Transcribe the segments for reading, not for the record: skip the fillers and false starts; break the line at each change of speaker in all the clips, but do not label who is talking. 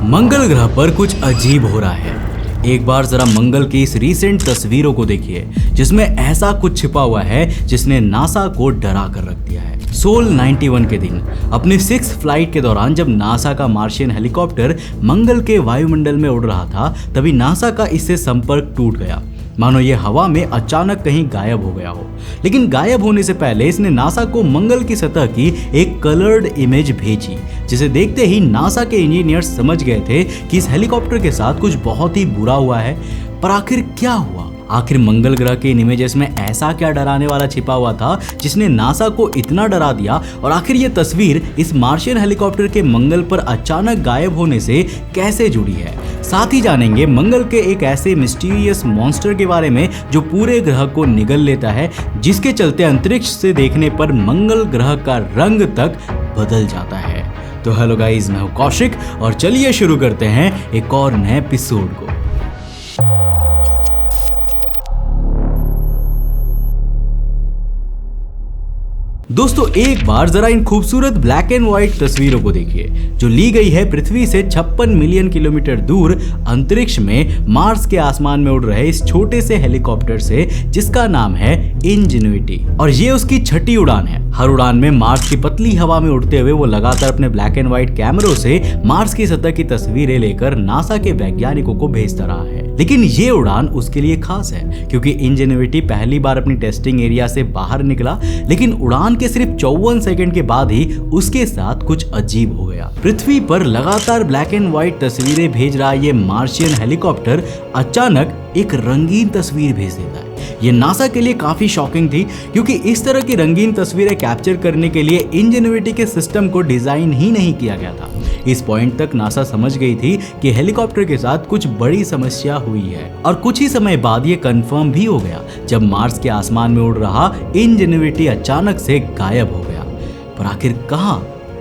मंगल ग्रह पर कुछ अजीब हो रहा है। एक बार जरा मंगल की इस रीसेंट तस्वीरों को देखिए, जिसमें ऐसा कुछ छिपा हुआ है जिसने नासा को डरा कर रख दिया है। सोल 91 के दिन अपनी 6th फ्लाइट के दौरान जब नासा का मार्शियन हेलीकॉप्टर मंगल के वायुमंडल में उड़ रहा था, तभी नासा का इससे संपर्क टूट गया, मानो ये हवा में अचानक कहीं गायब हो गया हो। लेकिन गायब होने से पहले इसने नासा को मंगल की सतह की एक कलर्ड इमेज भेजी, जिसे देखते ही नासा के इंजीनियर्स समझ गए थे कि इस हेलीकॉप्टर के साथ कुछ बहुत ही बुरा हुआ है। पर आखिर क्या हुआ? आखिर मंगल ग्रह के इन इमेजेस में ऐसा क्या डराने वाला छिपा हुआ था जिसने नासा को इतना डरा दिया? और आखिर ये तस्वीर इस मार्शियन हेलीकॉप्टर के मंगल पर अचानक गायब होने से कैसे जुड़ी है? साथ ही जानेंगे मंगल के एक ऐसे मिस्टीरियस मॉन्स्टर के बारे में जो पूरे ग्रह को निगल लेता है, जिसके चलते अंतरिक्ष से देखने पर मंगल ग्रह का रंग तक बदल जाता है। तो हेलो गाइस, मैं हूं कौशिक और चलिए शुरू करते हैं एक और नए एपिसोड को। दोस्तों, एक बार जरा इन खूबसूरत ब्लैक एंड व्हाइट तस्वीरों को देखिए, जो ली गई है पृथ्वी से 56 मिलियन किलोमीटर दूर अंतरिक्ष में मार्स के आसमान में उड़ रहे इस छोटे से हेलीकॉप्टर से, जिसका नाम है इंजेन्युइटी। और ये उसकी छठी उड़ान है। हर उड़ान में मार्स की पतली हवा में उड़ते हुए वो लगातार अपने ब्लैक एंड व्हाइट कैमरों से मार्स की सतह की तस्वीरें लेकर नासा के वैज्ञानिकों को भेजता रहा है। लेकिन ये उड़ान उसके लिए खास है, क्योंकि इंजेन्युइटी पहली बार अपनी टेस्टिंग एरिया से बाहर निकला, लेकिन उड़ान के सिर्फ 54 सेकंड के बाद ही उसके साथ कुछ अजीब हो गया। पृथ्वी पर लगातार ब्लैक एंड व्हाइट तस्वीरें भेज रहा ये मार्शियन हेलीकॉप्टर अचानक एक रंगीन तस्वीर भेज देता है। ये नासा के लिए काफी शॉकिंग थी, क्योंकि इस तरह की रंगीन तस्वीरें कैप्चर करने के लिए इंजेन्युइटी के सिस्टम को डिजाइन ही नहीं किया गया था। इस पॉइंट तक नासा समझ गई थी कि हेलीकॉप्टर के साथ कुछ बड़ी समस्या हुई है। और कुछ ही समय बाद ये कंफर्म भी हो गया, जब मार्स के आसमान में उड़ रहा इंजेन्युइटी अचानक से गायब हो गया। पर आखिर कहां?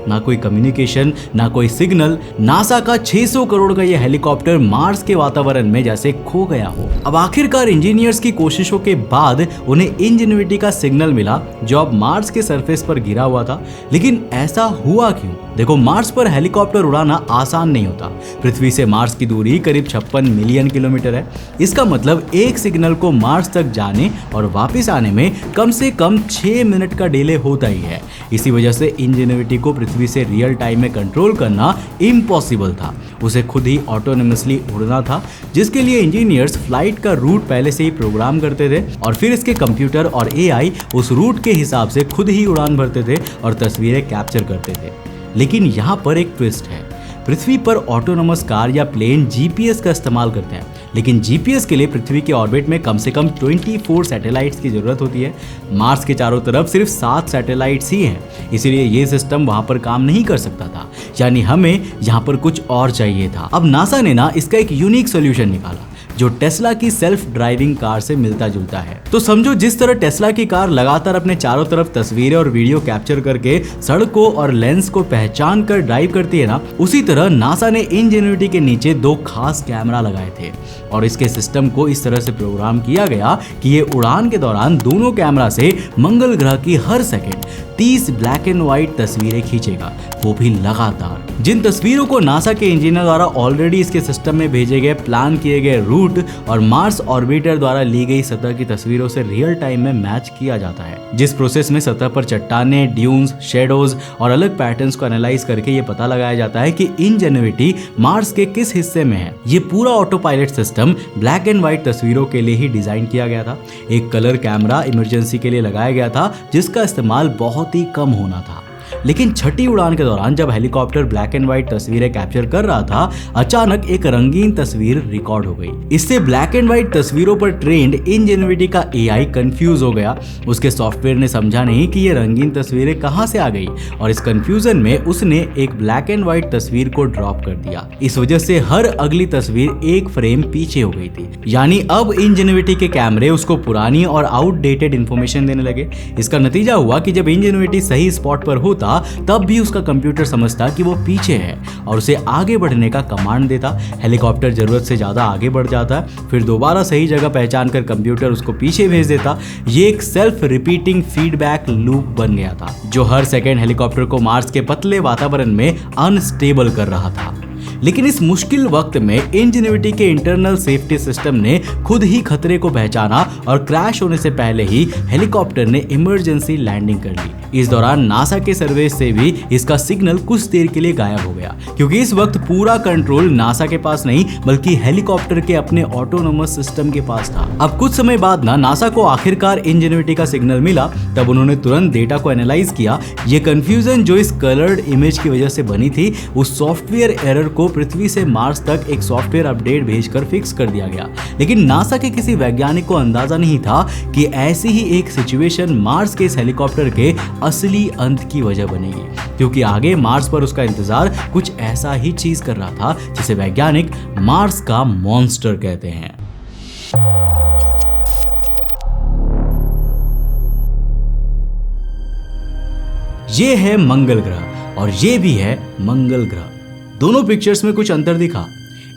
ना कोई कम्युनिकेशन, ना कोई सिग्नल। नासा का 600 करोड़ का यह हेलीकॉप्टर मार्स के वातावरण में जैसे खो गया हो। अब आखिरकार इंजीनियर्स की कोशिशों के बाद उन्हें इंजेन्युइटी का सिग्नल मिला, जो अब मार्स के सरफेस पर गिरा हुआ था। लेकिन ऐसा हुआ क्यों? देखो, मार्स पर हेलीकॉप्टर उड़ाना आसान नहीं होता। पृथ्वी से मार्स की दूरी करीब 56 मिलियन किलोमीटर है। इसका मतलब एक सिग्नल को मार्स तक जाने और वापस आने में कम से कम 6 मिनट का डिले होता ही है। इसी वजह से इंजेन्युइटी को पृथ्वी से रियल टाइम में कंट्रोल करना इम्पॉसिबल था। उसे खुद ही ऑटोनोमसली उड़ना था, जिसके लिए इंजीनियर्स फ्लाइट का रूट पहले से ही प्रोग्राम करते थे और फिर इसके कंप्यूटर और एआई उस रूट के हिसाब से खुद ही उड़ान भरते थे और तस्वीरें कैप्चर करते थे। लेकिन यहाँ पर एक ट्विस्ट है। पृथ्वी पर ऑटोनोमस कार या प्लेन जीपीएस का इस्तेमाल करते हैं, लेकिन जीपीएस के लिए पृथ्वी के ऑर्बिट में कम से कम 24 सैटेलाइट्स की जरूरत होती है। मार्स के चारों तरफ सिर्फ 7 सैटेलाइट्स ही हैं, इसीलिए ये सिस्टम वहां पर काम नहीं कर सकता था। यानी हमें यहाँ पर कुछ और चाहिए था। अब नासा ने ना इसका एक यूनिक सोल्यूशन निकाला, जो टेस्ला की सेल्फ ड्राइविंग कार से मिलता जुलता है। तो समझो, जिस तरह टेस्ला की कार लगातार अपने चारों तरफ तस्वीरें और वीडियो कैप्चर करके सड़कों और लेंस को पहचान कर ड्राइव करती है ना, उसी तरह नासा ने इंजेन्युइटी के नीचे 2 खास कैमरा लगाए थे और इसके सिस्टम को इस तरह से प्रोग्राम किया गया कि ये उड़ान के दौरान दोनों कैमरा से मंगल ग्रह की हर सेकंड 30 ब्लैक एंड व्हाइट तस्वीरें खींचेगा, वो भी लगातार। जिन तस्वीरों को नासा के इंजीनियर द्वारा ऑलरेडी इसके सिस्टम में भेजे गए प्लान किए गए रूट और मार्स ऑर्बिटर द्वारा ली गई सतह की तस्वीरों से रियल टाइम में मैच किया जाता है, जिस प्रोसेस में सतह पर चट्टानें, ड्यून्स, शेडोज और अलग पैटर्न्स को एनालाइज करके ये पता लगाया जाता है कि इंजेन्युइटी मार्स के किस हिस्से में है। ये पूरा auto pilot system black and white तस्वीरों के लिए ही डिजाइन किया गया था। एक कलर कैमरा इमरजेंसी के लिए लगाया गया था, जिसका इस्तेमाल बहुत ही कम होना था। लेकिन छठी उड़ान के दौरान जब हेलीकॉप्टर ब्लैक एंड व्हाइट तस्वीरें कैप्चर कर रहा था, अचानक एक रंगीन तस्वीर रिकॉर्ड हो गई। इससे ब्लैक एंड व्हाइट तस्वीरों पर ट्रेंड इंजेन्युइटी का एआई कंफ्यूज हो गया। उसके सॉफ्टवेयर ने समझा नहीं कि ये रंगीन तस्वीरें कहां से आ गई, और इस कंफ्यूजन में उसने एक ब्लैक एंड व्हाइट तस्वीर को ड्रॉप कर दिया। इस वजह से हर अगली तस्वीर एक फ्रेम पीछे हो गई थी। यानी अब इंजेन्युइटी के कैमरे उसको पुरानी और आउटडेटेड इंफॉर्मेशन देने लगे। इसका नतीजा हुआ कि जब इंजेन्युइटी सही स्पॉट पर होता, तब भी उसका कंप्यूटर समझता कि वो पीछे है और उसे आगे बढ़ने का कमांड देता। हेलीकॉप्टर जरूरत से ज्यादा आगे बढ़ जाता, फिर दोबारा सही जगह पहचान कर कंप्यूटर उसको पीछे भेज देता। ये एक सेल्फ रिपीटिंग फीडबैक लूप बन गया था, जो हर सेकेंड हेलीकॉप्टर को मार्स के पतले वातावरण में अनस्टेबल कर रहा था। लेकिन इस मुश्किल वक्त में इंजेन्युइटी के इंटरनल सेफ्टी सिस्टम ने खुद ही खतरे को पहचाना और क्रैश होने से पहले ही हेलीकॉप्टर ने इमरजेंसी लैंडिंग कर ली। इस दौरान नासा के सर्वे से भी इसका सिग्नल कुछ देर के लिए गायब हो गया, क्योंकि इस वक्त पूरा कंट्रोल नासा के पास नहीं बल्कि हेलीकॉप्टर के अपने ऑटोनोमस सिस्टम के पास था। अब कुछ समय बाद नासा को आखिरकार इंजेन्युइटी का सिग्नल मिला, तब उन्होंने तुरंत डेटा को एनालाइज किया। ये कंफ्यूजन जो इस कलर्ड इमेज की वजह से बनी थी, उस सॉफ्टवेयर एरर को पृथ्वी से मार्स तक एक सॉफ्टवेयर अपडेट भेजकर फिक्स कर दिया गया। लेकिन नासा के किसी वैज्ञानिक को अंदाजा नहीं था कि ऐसी ही एक सिचुएशन मार्स के इस हेलीकॉप्टर के असली अंत की वजह बनेगी, क्योंकि आगे मार्स पर उसका इंतजार कुछ ऐसा ही चीज कर रहा था जिसे वैज्ञानिक मार्स का मॉन्स्टर कहते हैं। ये है मंगल ग्रह और ये भी है मंगल ग्रह। दोनों पिक्चर्स में कुछ अंतर दिखा।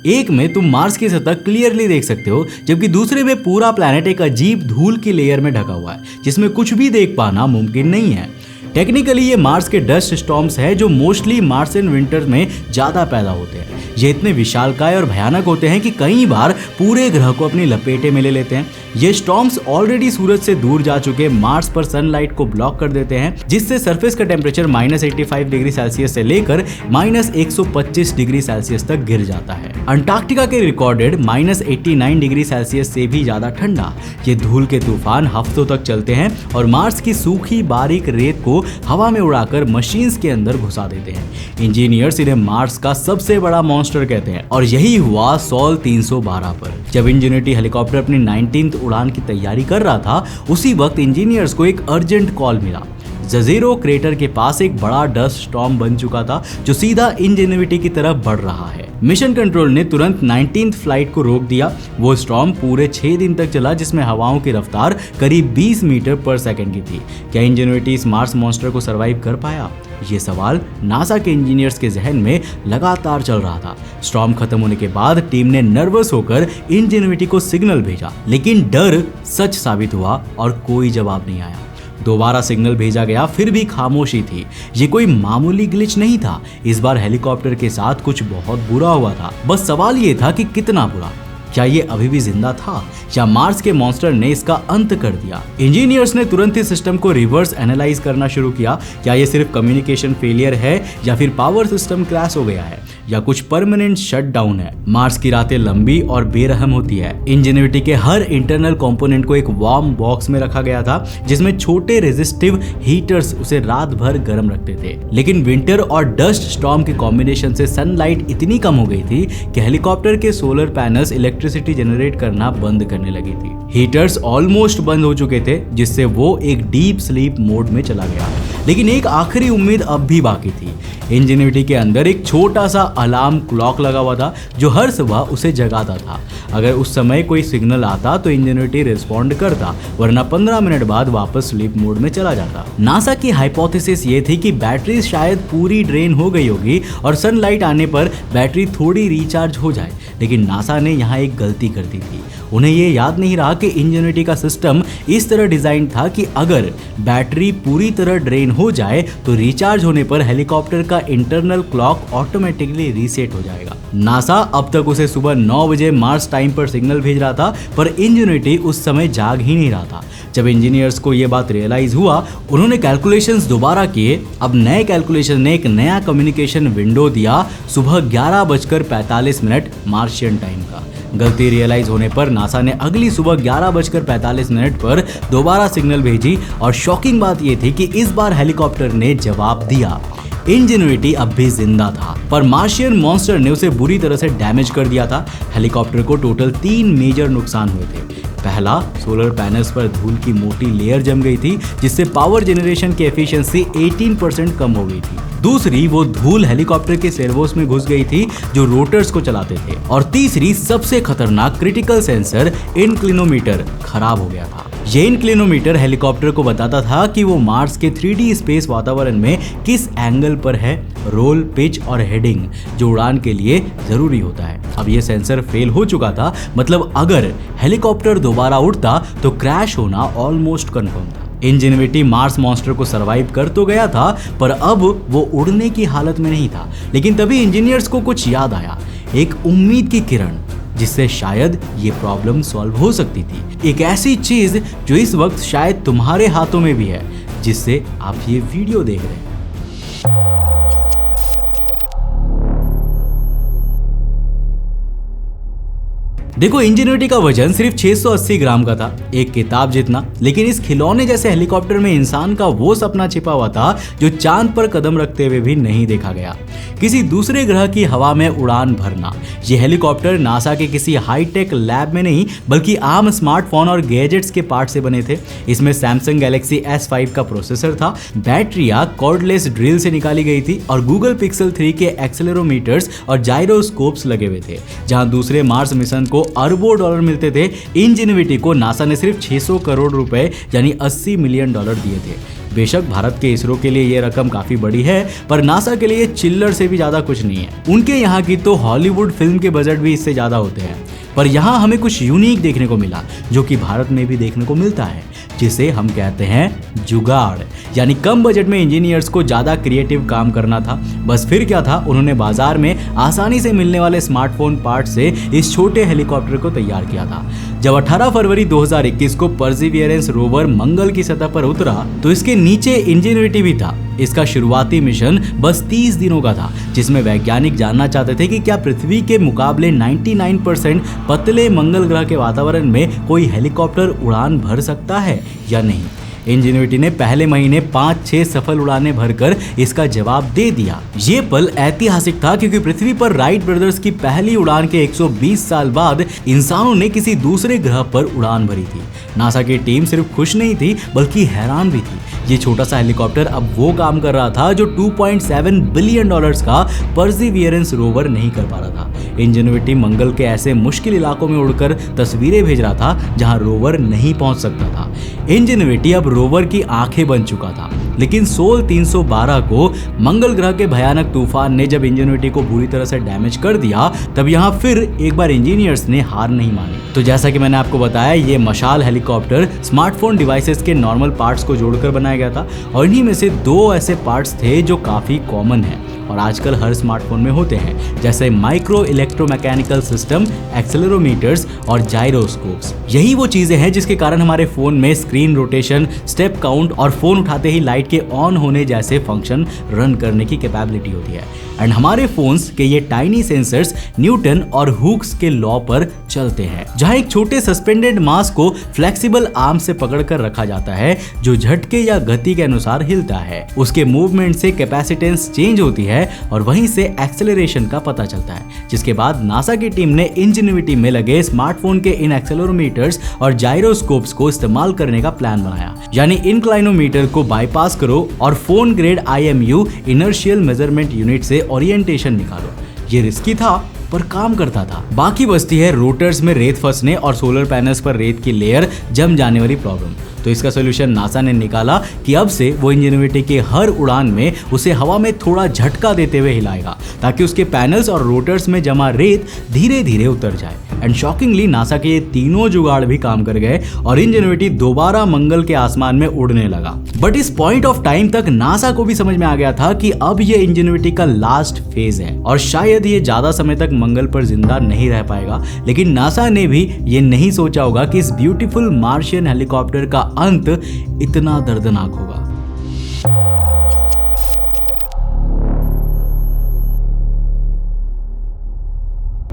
एक में तुम मार्स की सतह क्लियरली देख सकते हो, जबकि दूसरे में पूरा प्लैनेट एक अजीब धूल की लेयर में ढका हुआ है, जिसमें कुछ भी देख पाना मुमकिन नहीं है। टेक्निकली ये मार्स के डस्ट स्टॉर्म्स है जो मोस्टली मार्सियन विंटर्स में ज्यादा पैदा होते हैं। ये इतने विशालकाय और भयानक होते हैं कि कई बार पूरे ग्रह को अपनी लपेटे में ले लेते हैं। ये स्टॉर्म्स ऑलरेडी सूरज से दूर जा चुके मार्स पर सनलाइट को ब्लॉक कर देते हैं, जिससे सरफेस का टेम्परेचर -85 डिग्री सेल्सियस से लेकर -125 डिग्री सेल्सियस तक गिर जाता है। अंटार्कटिका के रिकॉर्डेड -89 डिग्री सेल्सियस से भी ज्यादा ठंडा। ये धूल के तूफान हफ्तों तक चलते हैं और मार्स की सूखी बारीक रेत को हवा में उड़ाकर मशीन्स के अंदर घुसा देते हैं। इंजीनियर्स इन्हें मार्स का सबसे बड़ा मॉन्स्टर कहते हैं और यही हुआ सोल 312 पर। जब इंजेन्युइटी हेलीकॉप्टर अपनी 19th उड़ान की तैयारी कर रहा था, उसी वक्त इंजीनियर्स को एक अर्जेंट कॉल मिला। जजीरो क्रेटर के पास एक बड़ा डस्ट स्टॉर्म बन चुका था जो सीधा इंजेन्युइटी की तरफ बढ़ रहा है। मिशन कंट्रोल ने तुरंत 19th फ्लाइट को रोक दिया। वो स्टॉर्म पूरे 6 दिन तक चला, जिसमें हवाओं की रफ्तार करीब 20 मीटर पर सेकंड की थी। क्या इंजेन्युइटी इस मार्स मॉन्स्टर को सरवाइव कर पाया? ये सवाल नासा के इंजीनियर्स के जहन में लगातार चल रहा था। स्टॉर्म खत्म होने के बाद टीम ने नर्वस होकर इंजेन्युइटी को सिग्नल भेजा, लेकिन डर सच साबित हुआ और कोई जवाब नहीं आया। दोबारा सिग्नल भेजा गया, फिर भी खामोशी थी। ये कोई मामूली ग्लिच नहीं था। इस बार हेलीकॉप्टर के साथ कुछ बहुत बुरा हुआ था। बस सवाल ये था कि कितना बुरा। क्या ये अभी भी जिंदा था या मार्स के मॉन्स्टर ने इसका अंत कर दिया? इंजीनियर्स ने तुरंत ही सिस्टम को रिवर्स एनालाइज करना शुरू किया। क्या ये सिर्फ कम्युनिकेशन फेलियर है या फिर पावर सिस्टम क्रैश हो गया है या कुछ परमानेंट शटडाउन है? मार्स की रातें लंबी और बेरहम होती है। इंजेन्युइटी के हर इंटरनल कंपोनेंट को एक वार्म बॉक्स में रखा गया था, जिसमें छोटे रेजिस्टिव हीटर्स उसे रात भर गर्म रखते थे। लेकिन विंटर और डस्ट स्टॉर्म के कॉम्बिनेशन से सनलाइट इतनी कम हो गई थी कि हेलीकॉप्टर के सोलर पैनल्स इलेक्ट्रिसिटी जनरेट करना बंद करने लगी थी। हीटर्स ऑलमोस्ट बंद हो चुके थे, जिससे वो एक डीप स्लीप मोड में चला गया। लेकिन एक आखिरी उम्मीद अब भी बाकी थी। इंजेन्युइटी के अंदर एक छोटा सा अलार्म क्लॉक लगा हुआ था जो हर सुबह उसे जगाता था। अगर उस समय कोई सिग्नल आता तो इंजेन्युइटी रिस्पॉन्ड करता, वरना 15 मिनट बाद वापस स्लीप मोड में चला जाता। नासा की हाइपोथेसिस ये थी कि बैटरी शायद पूरी ड्रेन हो गई होगी और सनलाइट आने पर बैटरी थोड़ी रिचार्ज हो जाए। लेकिन नासा ने यहाँ एक गलती कर दी थी। उन्हें ये याद नहीं रहा कि इंजेन्युइटी का सिस्टम इस तरह डिजाइन था कि अगर बैटरी पूरी तरह ड्रेन हो जाए तो रिचार्ज होने पर हेलीकॉप्टर का इंटरनल क्लॉक ऑटोमेटिकली रीसेट हो जाएगा। नासा अब तक उसे सुबह 9 बजे मार्स टाइम पर सिग्नल भेज रहा था, पर इंजेन्युइटी उस समय जाग ही नहीं रहा था। जब इंजीनियर्स को यह बात रियलाइज हुआ, उन्होंने कैलकुलेशंस दोबारा किए। अब नए कैलकुलेशन ने एक नया कम्युनिकेशन विंडो दिया, सुबह 11:45 मार्शियन टाइम का। गलती रियलाइज होने पर नासा ने अगली सुबह 11:45 पर दोबारा सिग्नल भेजी और शॉकिंग बात यह थी कि इस बार हेलीकॉप्टर ने जवाब दिया। इंजेन्युइटी अब भी जिंदा था, पर मार्शियन मॉन्स्टर ने उसे बुरी तरह से डैमेज कर दिया था। हेलीकॉप्टर को टोटल 3 मेजर नुकसान हुए थे। पहला, सोलर पैनल्स पर धूल की मोटी लेयर जम गई थी, जिससे पावर जनरेशन की एफिशिएंसी 18% कम हो गई थी। दूसरी, वो धूल हेलीकॉप्टर के सर्वोस में घुस गई थी जो रोटर्स को चलाते थे। और तीसरी, सबसे खतरनाक क्रिटिकल सेंसर इनक्लिनोमीटर खराब हो गया था। ये इनक्लिनोमीटर हेलीकॉप्टर को बताता था कि वो मार्स के 3D स्पेस वातावरण में किस एंगल पर है, रोल, पिच और हेडिंग, जो उड़ान के लिए जरूरी होता है। अब ये सेंसर फेल हो चुका था, मतलब अगर हेलीकॉप्टर दोबारा उड़ता तो क्रैश होना ऑलमोस्ट कंफर्म था। इंजेन्युइटी मार्स मॉन्स्टर को सरवाइव कर तो गया था, पर अब वो उड़ने की हालत में नहीं था। लेकिन तभी इंजीनियर्स को कुछ याद आया, एक उम्मीद की किरण, जिससे शायद ये प्रॉब्लम सॉल्व हो सकती थी। एक ऐसी चीज जो इस वक्त शायद तुम्हारे हाथों में भी है, जिससे आप ये वीडियो देख रहे हैं। देखो, इंजेन्युइटी का वजन सिर्फ 680 ग्राम का था, एक किताब जितना। लेकिन इस खिलौने जैसे हेलीकॉप्टर में इंसान का वो सपना छिपा हुआ था जो चांद पर कदम रखते हुए भी नहीं देखा गया, किसी दूसरे ग्रह की हवा में उड़ान भरना। ये हेलीकॉप्टर नासा के किसी हाईटेक लैब में नहीं, बल्कि आम स्मार्टफोन और गैजेट्स के पार्ट से बने थे। इसमें सैमसंग गैलेक्सी S5 का प्रोसेसर था, बैटरियां कॉर्डलेस ड्रिल से निकाली गई थी और गूगल पिक्सल 3 के एक्सेलेरोमीटर्स और जाइरोस्कोप्स लगे हुए थे। जहां दूसरे मार्स मिशन को अरबों डॉलर मिलते थे, इंजेन्युइटी को नासा ने सिर्फ 600 करोड़ रुपए यानी $80 मिलियन दिए थे। बेशक भारत के इसरो के लिए ये रकम काफी बड़ी है, पर नासा के लिए चिल्लर से भी ज्यादा कुछ नहीं है। उनके यहाँ की तो हॉलीवुड फिल्म के बजट भी इससे ज्यादा होते हैं। पर यहाँ हमें कुछ यूनिक देखने को मिला, जो कि भारत में भी देखने को मिलता है, जिसे हम कहते हैं जुगाड़। यानी कम बजट में इंजीनियर्स को ज्यादा क्रिएटिव काम करना था। बस फिर क्या था, उन्होंने बाजार में आसानी से मिलने वाले स्मार्टफोन पार्ट से इस छोटे हेलीकॉप्टर को तैयार किया था। जब 18 फरवरी 2021 को परसिवियरेंस रोवर मंगल की सतह पर उतरा, तो इसके नीचे इंजेन्युइटी भी था। इसका शुरुआती मिशन बस 30 दिनों का था, जिसमें वैज्ञानिक जानना चाहते थे कि क्या पृथ्वी के मुकाबले 99% पतले मंगल ग्रह के वातावरण में कोई हेलीकॉप्टर उड़ान भर सकता है या नहीं। इंजेन्युइटी ने पहले महीने 5-6 सफल उड़ानें भरकर इसका जवाब दे दिया। ये पल ऐतिहासिक था, क्योंकि पृथ्वी पर राइट ब्रदर्स की पहली उड़ान के 120 साल बाद इंसानों ने किसी दूसरे ग्रह पर उड़ान भरी थी। नासा की टीम सिर्फ खुश नहीं थी, बल्कि हैरान भी थी। ये छोटा सा हेलीकॉप्टर अब वो काम कर रहा था जो $2.7 बिलियन का परसिवियरेंस रोवर नहीं कर पा रहा था। इंजेन्युइटी मंगल के ऐसे मुश्किल इलाकों में उड़कर तस्वीरें भेज रहा था जहां रोवर नहीं पहुंच सकता था। इंजेन्युइटी अब रोवर की आंखें बन चुका था। लेकिन सोल 312 को मंगल ग्रह के भयानक तूफान ने जब इंजेन्युइटी को बुरी तरह से डैमेज कर दिया, तब यहाँ फिर एक बार इंजीनियर्स ने हार नहीं मानी। तो जैसा कि मैंने आपको बताया, ये मशाल हेलीकॉप्टर स्मार्टफोन डिवाइसेस के नॉर्मल पार्ट्स को जोड़कर बनाया गया था, और इन्हीं में से 2 ऐसे पार्ट्स थे जो काफी कॉमन है और आजकल हर स्मार्टफोन में होते हैं, जैसे माइक्रो इलेक्ट्रोमैकेनिकल सिस्टम, एक्सेलेरोमीटर्स और जाइरोस्कोप्स। यही वो चीजें हैं जिसके कारण हमारे फोन में स्क्रीन रोटेशन, स्टेप काउंट और फोन उठाते ही लाइट के ऑन होने जैसे फंक्शन रन करने की कैपेबिलिटी होती है। एंड हमारे फोन्स के ये टाइनी सेंसर्स न्यूटन और हुक्स के लॉ पर चलते हैं, जहां एक छोटे सस्पेंडेड मास को फ्लेक्सिबल आर्म से पकड़कर रखा जाता है, जो झटके या गति के अनुसार हिलता है। उसके मूवमेंट से कैपेसिटेंस चेंज होती है और वहीं से एक्सेलरेशन का पता चलता है, जिसके बाद नासा की टीम ने इंजेन्युइटी में लगे स्मार्टफोन के इन एक्सेलेरोमीटर्स और जाइरोस्कोप्स को इस्तेमाल करने का प्लान बनाया। यानी इंक्लाइनोमीटर को बाईपास करो और phone grade IMU inertial measurement unit से ओरिएंटेशन निकालो। ये रिस्की था, पर काम करता था। बाकी बचती है रोटर्स में रेत फंसने और सोलर पैनल्स पर रेत की लेयर जम जाने वाली प्रॉब्लम। तो इसका सोल्यूशन नासा ने निकाला कि अब से वो इंजेन्युइटी के हर उड़ान में उसे हवा में थोड़ा झटका देते हुए हिलाएगा, ताकि उसके पैनल्स और रोटर्स में जमा रेत धीरे धीरे उतर जाए। एंड शॉकिंगली नासा के ये तीनों जुगाड़ भी काम कर गए और इंजेन्युइटी दोबारा मंगल के आसमान में उड़ने लगा। बट इस पॉइंट ऑफ टाइम तक नासा को भी समझ में आ गया था कि अब ये इंजेन्युइटी का लास्ट फेज है और शायद ये ज्यादा समय तक मंगल पर जिंदा नहीं रह पाएगा। लेकिन नासा ने भी ये नहीं सोचा होगा कि इस ब्यूटीफुल मार्शियन हेलीकॉप्टर का अंत इतना दर्दनाक होगा।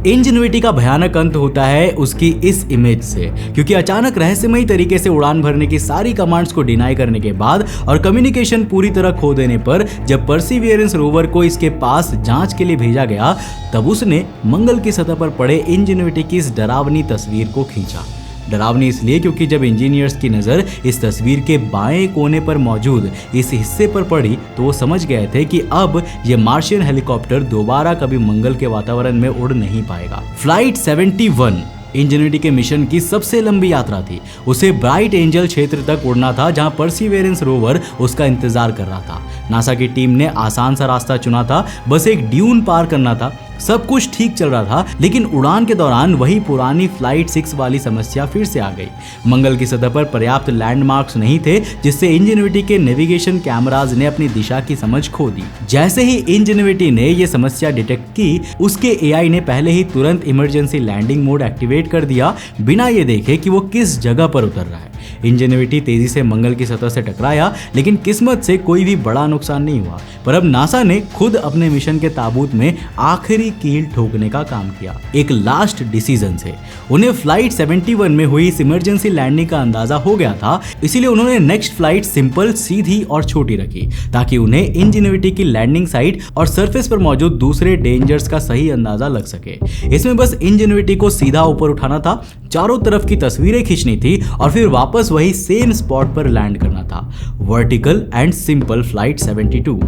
इंजेन्युइटी का भयानक अंत होता है उसकी इस इमेज से, क्योंकि अचानक रहस्यमयी तरीके से उड़ान भरने की सारी कमांड्स को डिनाई करने के बाद और कम्युनिकेशन पूरी तरह खो देने पर जब परसिवियरेंस रोवर को इसके पास जांच के लिए भेजा गया, तब उसने मंगल की सतह पर पड़े इंजेन्युइटी की इस डरावनी तस्वीर को खींचा। डरावनी इसलिए क्योंकि जब इंजीनियर्स की नज़र इस तस्वीर के बाएं कोने पर मौजूद इस हिस्से पर पड़ी, तो वो समझ गए थे कि अब ये मार्शियन हेलीकॉप्टर दोबारा कभी मंगल के वातावरण में उड़ नहीं पाएगा। फ्लाइट 71 इंजेन्युइटी के मिशन की सबसे लंबी यात्रा थी। उसे ब्राइट एंजल क्षेत्र तक उड़ना था, जहां परसिवियरेंस रोवर उसका इंतजार कर रहा था। नासा की टीम ने आसान सा रास्ता चुना था, बस एक ड्यून पार करना था। सब कुछ ठीक चल रहा था, लेकिन उड़ान के दौरान वही पुरानी फ्लाइट 6 वाली समस्या फिर से आ गई। मंगल की सतह पर पर्याप्त लैंडमार्क्स नहीं थे, जिससे इंजेन्युइटी के नेविगेशन कैमराज ने अपनी दिशा की समझ खो दी। जैसे ही इंजेन्युइटी ने यह समस्या डिटेक्ट की, उसके एआई ने पहले ही तुरंत इमरजेंसी लैंडिंग मोड एक्टिवेट कर दिया, बिना ये देखे कि वो किस जगह पर उतर रहा है। इंजेन्युइटी तेजी से मंगल की सतह से टकराया, लेकिन किस्मत से कोई भी बड़ा नुकसान नहीं हुआ। पर अब नासा ने खुद अपने मिशन के ताबूत में आखिरी कील ठोकने का काम किया, एक लास्ट डिसीजन से। उन्हें फ्लाइट 71 में हुई इस इमरजेंसी लैंडिंग का अंदाजा हो गया था, इसीलिए उन्होंने नेक्स्ट फ्लाइट सिंपल, सीधी और छोटी रखी, ताकि उन्हें इंजेन्युइटी की लैंडिंग साइट और सरफेस पर मौजूद दूसरे डेंजर्स का सही अंदाजा लग सके। इसमें बस इंजेन्युइटी को सीधा ऊपर उठाना था, चारों तरफ की तस्वीरें खींचनी थी और फिर वापस वही सेम स्पॉट पर लैंड करना था। Vertical and simple flight 72।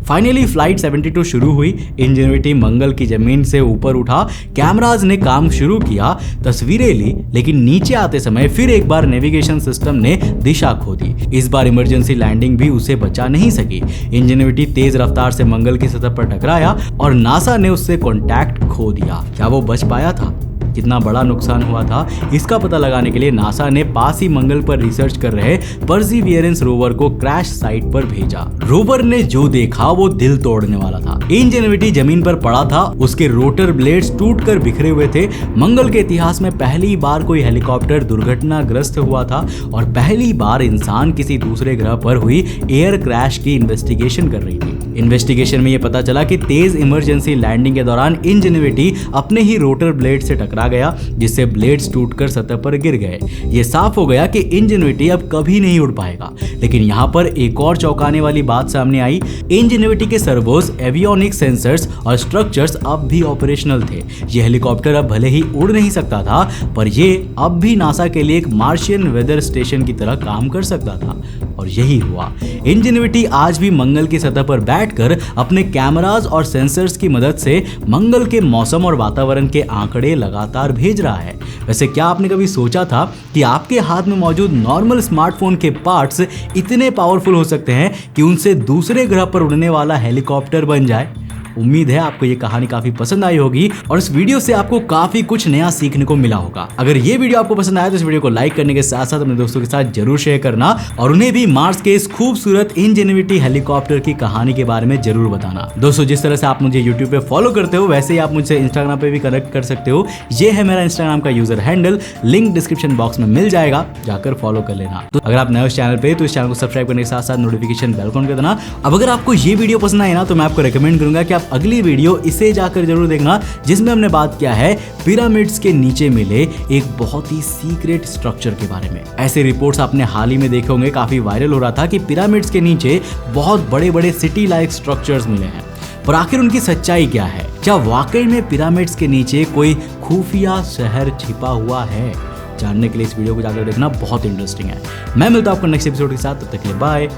Finally flight 72 शुरू हुई। इंजेन्युइटी मंगल की जमीन से ऊपर उठा, कैमराज ने काम शुरू किया, तस्वीरें ली, लेकिन नीचे आते समय फिर एक बार नेविगेशन सिस्टम ने दिशा खो दी। इस बार इमरजेंसी लैंडिंग भी उसे बचा नहीं सकी। इंजेन्युइटी तेज रफ्तार से मंगल की सतह पर टकराया और नासा ने उससे कॉन्टैक्ट खो दिया। क्या वो बच पाया था? कितना बड़ा नुकसान हुआ था, इसका पता लगाने के लिए नासा ने पास ही मंगल पर रिसर्च कर रहे परसिवियरेंस रोवर को क्रैश साइट पर भेजा। रोवर ने जो देखा वो दिल तोड़ने वाला था। इंजेन्युइटी जमीन पर पड़ा था, उसके रोटर ब्लेड्स टूटकर बिखरे हुए थे। मंगल के इतिहास में पहली बार कोई हेलीकॉप्टर दुर्घटनाग्रस्त हुआ था और पहली बार इंसान किसी दूसरे ग्रह पर हुई एयर क्रैश की इन्वेस्टिगेशन कर रही थी। इन्वेस्टिगेशन में यह पता चला कि तेज इमरजेंसी लैंडिंग के दौरान इंजेन्युइटी अपने ही रोटर ब्लेड से टकरा गया, जिससे ब्लेड्स टूटकर सतह पर गिर गए। ये साफ हो गया कि इंजेन्युइटी अब कभी नहीं उड़ पाएगा। लेकिन यहाँ पर एक और चौंकाने वाली बात सामने आई। इंजेन्युइटी के सर्वोस, एवियोनिक्स सेंसर्स और स्ट्रक्चर्स अब भी ऑपरेशनल थे। ये हेलीकॉप्टर अब भले ही उड़ नहीं सकता था, पर ये अब भी नासा के लिए एक मार्शियन वेदर स्टेशन की तरह काम कर सकता था। और यही हुआ। इंजेन्युइटी आज भी मंगल की सतह पर बैठकर अपने कैमरास और सेंसर्स की मदद से मंगल के मौसम और वातावरण के आंकड़े लगातार भेज रहा है। वैसे क्या आपने कभी सोचा था कि आपके हाथ में मौजूद नॉर्मल स्मार्टफोन के पार्ट्स इतने पावरफुल हो सकते हैं कि उनसे दूसरे ग्रह पर उड़ने वाला हेलीकॉप्टर बन जाए? उम्मीद है आपको ये कहानी काफी पसंद आई होगी और इस वीडियो से आपको काफी कुछ नया सीखने को मिला होगा। अगर ये वीडियो आपको पसंद आया तो इस वीडियो को लाइक करने के साथ साथ अपने दोस्तों के साथ जरूर शेयर करना और उन्हें भी मार्स के इस खूबसूरत इंजेन्युइटी हेलीकॉप्टर की कहानी के बारे में जरूर बताना। दोस्तों, जिस तरह से आप मुझे यूट्यूब पे फॉलो करते हो, वैसे ही आप मुझसे इंस्टाग्राम पे भी कनेक्ट कर सकते हो। ये है मेरा इंस्टाग्राम का user handle, link description box में मिल जाएगा, जाकर फॉलो कर लेना। तो अगर आप नए हो इस चैनल पे तो इस चैनल को सब्सक्राइब करने के साथ साथ नोटिफिकेशन बेल ऑन कर देना। अब अगर आपको ये वीडियो पसंद आए ना, तो मैं आपको रेकमेंड करूंगा कि आप अगली वीडियो इसे जाकर जरूर देखना, जिसमें हमने बात किया है पिरामिड्स के नीचे मिले एक बहुत ही सीक्रेट स्ट्रक्चर के बारे में। ऐसे रिपोर्ट्स आपने हाल ही में देखे होंगे, काफी वायरल हो रहा था कि पिरामिड्स के नीचे बहुत बड़े बड़े सिटी लाइक स्ट्रक्चर्स मिले हैं। पर आखिर उनकी सच्चाई क्या है? क्या वाकई में पिरामिड्स के नीचे कोई खुफिया शहर छिपा हुआ है? जानने के लिए इस वीडियो को जाकर देखना बहुत इंटरेस्टिंग है। मैं मिलता हूं आपको नेक्स्ट एपिसोड के साथ, तब तक के लिए बाय।